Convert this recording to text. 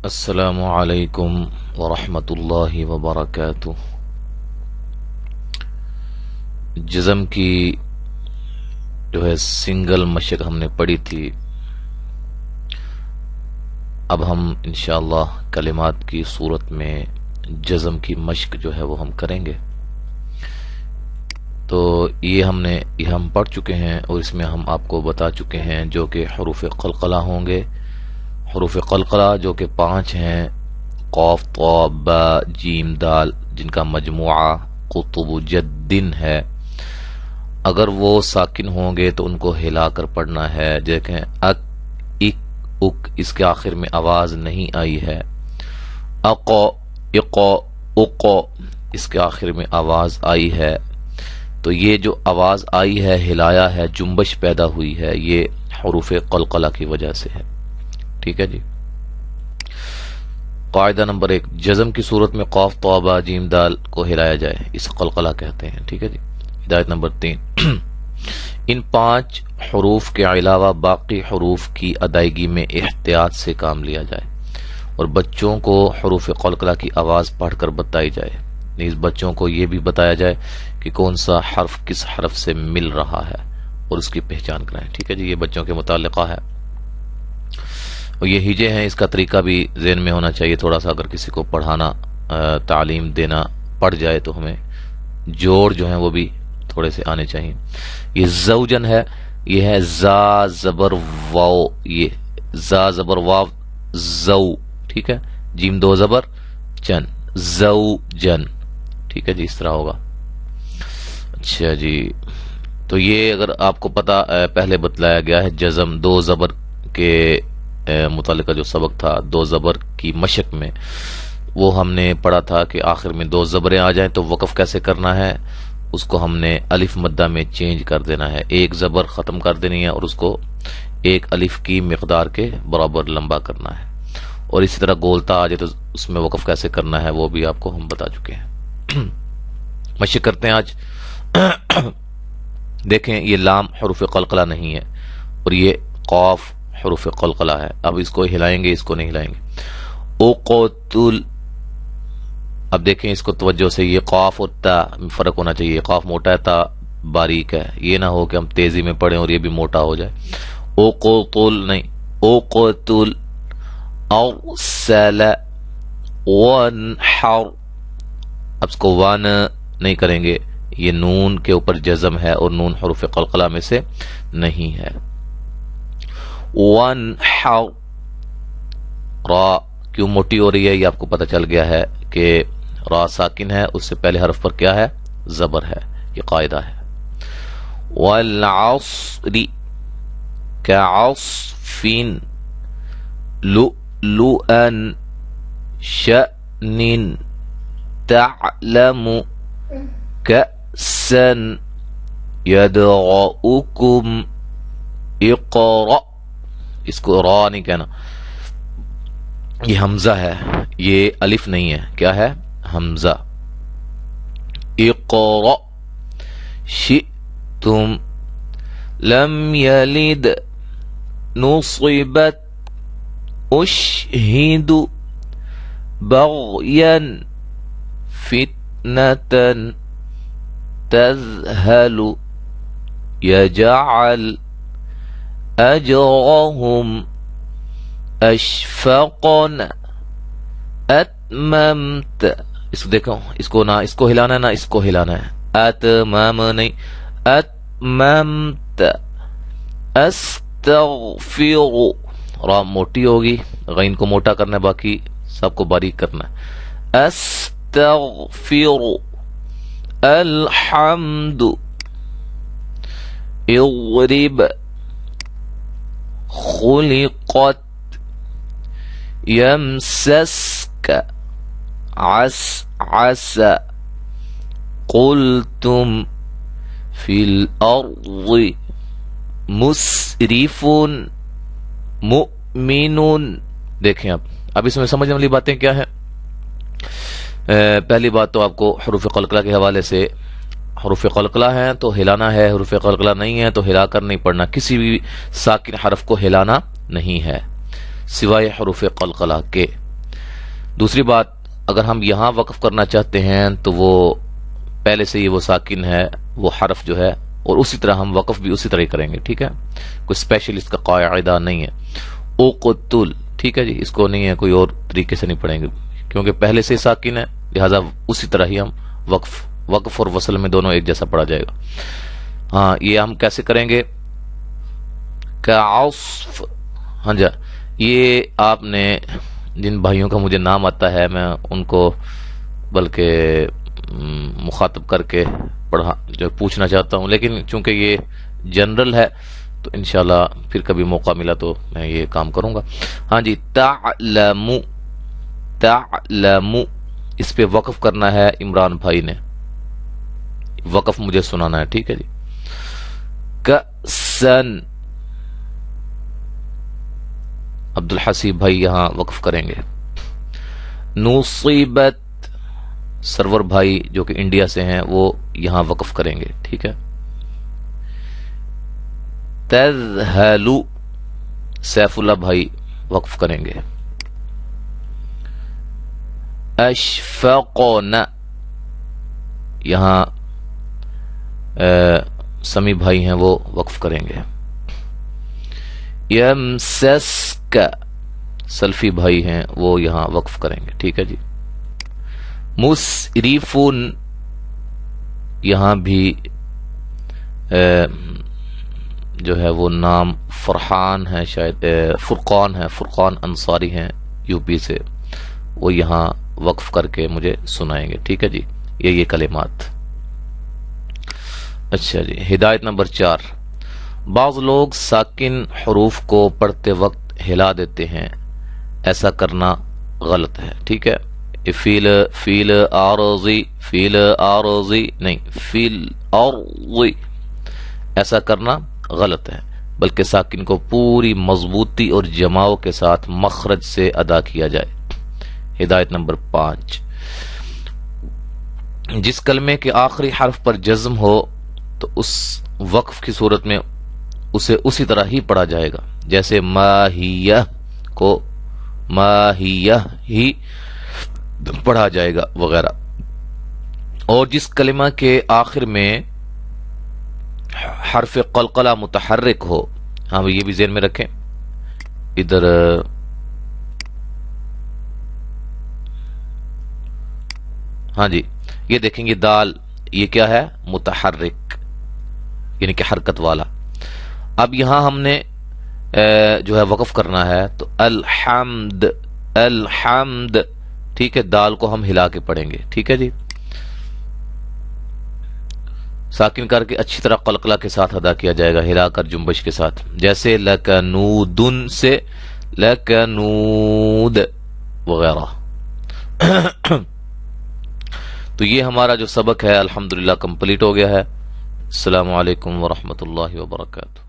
السلام علیکم ورحمۃ اللہ وبرکاتہ۔ جزم کی جو ہے سنگل مشق ہم نے پڑھی تھی، اب ہم انشاءاللہ کلمات کی صورت میں جزم کی مشق جو ہے وہ ہم کریں گے۔ تو یہ ہم پڑھ چکے ہیں اور اس میں ہم آپ کو بتا چکے ہیں جو کہ حروف قلقلہ ہوں گے۔ حروف قلقلہ جو کہ 5 ہیں، قاف طا با جیم دال، جن کا مجموعہ قطب جدن ہے۔ اگر وہ ساکن ہوں گے تو ان کو ہلا کر پڑھنا ہے۔ دیکھیں اک، اک، اک، اس کے آخر میں آواز نہیں آئی ہے۔ اقو، اقو، اقو، اس کے آخر میں آواز آئی ہے۔ تو یہ جو آواز آئی ہے، ہلایا ہے، جنبش پیدا ہوئی ہے، یہ حروف قلقلہ کی وجہ سے ہے۔ ٹھیک ہے جی۔ قاعدہ نمبر 1، جزم کی صورت میں قاف طا با جیم دال کو ہلایا جائے، اس قلقلہ کہتے ہیں۔ ٹھیک ہے جی۔ ہدایت نمبر 3، ان 5 حروف کے علاوہ باقی حروف کی ادائیگی میں احتیاط سے کام لیا جائے اور بچوں کو حروف قلقلہ کی آواز پڑھ کر بتائی جائے۔ نیز بچوں کو یہ بھی بتایا جائے کہ کون سا حرف کس حرف سے مل رہا ہے اور اس کی پہچان کرائیں۔ ٹھیک ہے جی، یہ بچوں کے متعلقہ ہے۔ اور یہ ہجے ہیں، اس کا طریقہ بھی ذہن میں ہونا چاہیے تھوڑا سا۔ اگر کسی کو پڑھانا تعلیم دینا پڑ جائے تو ہمیں جوڑ جو ہیں وہ بھی تھوڑے سے آنے چاہیے۔ یہ زوجن ہے، یہ ہے زا زبر واو، یہ زا زبر واو زو، ٹھیک ہے، جیم 2 زبر چن، زو جن، ٹھیک ہے جی، اس طرح ہوگا۔ اچھا جی، تو یہ اگر آپ کو پتا پہلے بتلایا گیا ہے، جزم 2 زبر کے متعلقہ جو سبق تھا 2 زبر کی مشق میں، وہ ہم نے پڑھا تھا کہ آخر میں 2 زبریں آ جائیں تو وقف کیسے کرنا ہے۔ اس کو ہم نے الف مدہ میں چینج کر دینا ہے، 1 زبر ختم کر دینی ہے اور اس کو 1 الف کی مقدار کے برابر لمبا کرنا ہے۔ اور اسی طرح گولتا آ جائے تو اس میں وقف کیسے کرنا ہے وہ بھی آپ کو ہم بتا چکے ہیں۔ مشق کرتے ہیں آج۔ دیکھیں یہ لام حروف قلقلہ نہیں ہے اور یہ قاف حروف قلقلہ ہے۔ اب اس کو ہلائیں گے، اس کو نہیں ہلائیں گے۔ اقتل، اب دیکھیں اس کو توجہ سے، یہ قاف اور تا میں فرق ہونا چاہیے۔ قاف موٹا ہے، تا باریک ہے، یہ نہ ہو کہ ہم تیزی میں پڑھیں اور یہ بھی موٹا ہو جائے۔ اقتل نہیں، اقتل، ارسل، وانحر، اب اس کو وان نہیں کریں گے، یہ نون کے اوپر جزم ہے اور نون حروف قلقلہ میں سے نہیں ہے۔ وانحر، را کیوں موٹی ہو رہی ہے یہ آپ کو پتہ چل گیا ہے کہ را ساکن ہے، اس سے پہلے حرف پر کیا ہے، زبر ہے، یہ قاعدہ ہے۔ والعصر كعصف لؤلؤا شأن تعلم كأسا يدرؤكم اقرأ، اس کو را نہیں کہنا، یہ حمزہ ہے، یہ الف نہیں ہے، کیا ہے، حمزہ۔ اقرأ شئتم لم یلد نصبت اشہد بغیا فتنة تذهل يجعل أجرهم اشفقا اتممت، اس کو دیکھو، اس کو نہ اس کو ہلانا ہے نہ اس کو ہلانا ہے، اتمام نہیں، اتممت، استغفر، را موٹی ہوگی، غین کو موٹا کرنا ہے، باقی سب کو باریک کرنا ہے۔ استغفر، الحمد، اضرب، خلقت، يمسسك، عسعس، قلتم، في الأرض، مسرف، مؤمن۔ دیکھیں اب اس میں سمجھنے والی باتیں کیا ہے۔ پہلی بات تو آپ کو حروف قلقلہ کے حوالے سے، حروف قلقلہ ہیں تو ہلانا ہے، حروف قلقلہ نہیں ہے تو ہلا کر نہیں پڑھنا، کسی بھی ساکن حرف کو ہلانا نہیں ہے سوائے حروف قلقلہ کے۔ دوسری بات، اگر ہم یہاں وقف کرنا چاہتے ہیں تو وہ پہلے سے ہی وہ ساکن ہے وہ حرف جو ہے، اور اسی طرح ہم وقف بھی اسی طرح ہی کریں گے، ٹھیک ہے، کوئی اسپیشل اس کا قاعدہ نہیں ہے۔ اوقتل، ٹھیک ہے جی، اس کو نہیں ہے کوئی اور طریقے سے نہیں پڑھیں گے کیونکہ پہلے سے ساکن ہے، لہذا اسی طرح ہی ہم وقف اور وصل میں دونوں ایک جیسا پڑھا جائے گا۔ ہاں، یہ ہم کیسے کریں گے؟ کعصف، ہاں جی، یہ آپ نے جن بھائیوں کا مجھے نام آتا ہے میں ان کو بلکہ مخاطب کر کے پڑھا جو پوچھنا چاہتا ہوں، لیکن چونکہ یہ جنرل ہے تو انشاءاللہ پھر کبھی موقع ملا تو میں یہ کام کروں گا۔ ہاں جی، تعلم، تعلم، اس پہ وقف کرنا ہے عمران بھائی نے، وقف مجھے سنانا ہے، ٹھیک ہے جی۔ کأسن، عبد الحسیب بھائی یہاں وقف کریں گے۔ نصیبت، سرور بھائی جو کہ انڈیا سے ہیں وہ یہاں وقف کریں گے، ٹھیک ہے۔ تذہلو، سیف اللہ بھائی وقف کریں گے۔ اشفقن، یہاں سمی بھائی ہیں وہ وقف کریں گے۔ یمسسک، سلفی بھائی ہیں وہ یہاں وقف کریں گے، ٹھیک ہے جی۔ مسرفن، یہاں بھی جو ہے وہ نام فرحان ہے، شاید فرقان ہے، فرقان انصاری ہیں یو پی سے، وہ یہاں وقف کر کے مجھے سنائیں گے، ٹھیک ہے جی، یہ کلمات۔ اچھا جی، ہدایت نمبر 4، بعض لوگ ساکن حروف کو پڑھتے وقت ہلا دیتے ہیں، ایسا کرنا غلط ہے، ٹھیک ہے۔ فیل عارضی نہیں، فیل عارضی، ایسا کرنا غلط ہے، بلکہ ساکن کو پوری مضبوطی اور جماؤ کے ساتھ مخرج سے ادا کیا جائے۔ ہدایت نمبر 5، جس کلمے کے آخری حرف پر جزم ہو تو اس وقف کی صورت میں اسے اسی طرح ہی پڑھا جائے گا، جیسے ماہیہ کو ماہیہ ہی پڑھا جائے گا وغیرہ۔ اور جس کلمہ کے آخر میں حرف قلقلہ متحرک ہو، ہاں یہ بھی ذہن میں رکھیں، ادھر ہاں جی، یہ دیکھیں گے دال، یہ کیا ہے؟ متحرک، یعنی کہ حرکت والا۔ اب یہاں ہم نے جو ہے وقف کرنا ہے تو الحمد، الحمد، ٹھیک ہے، دال کو ہم ہلا کے پڑھیں گے، ٹھیک ہے جی، ساکن کر کے اچھی طرح قلقلہ کے ساتھ ادا کیا جائے گا، ہلا کر جنبش کے ساتھ، جیسے لکنودن سے لکنود وغیرہ۔ تو یہ ہمارا جو سبق ہے الحمدللہ کمپلیٹ ہو گیا ہے۔ السلام علیکم ورحمۃ اللہ وبرکاتہ۔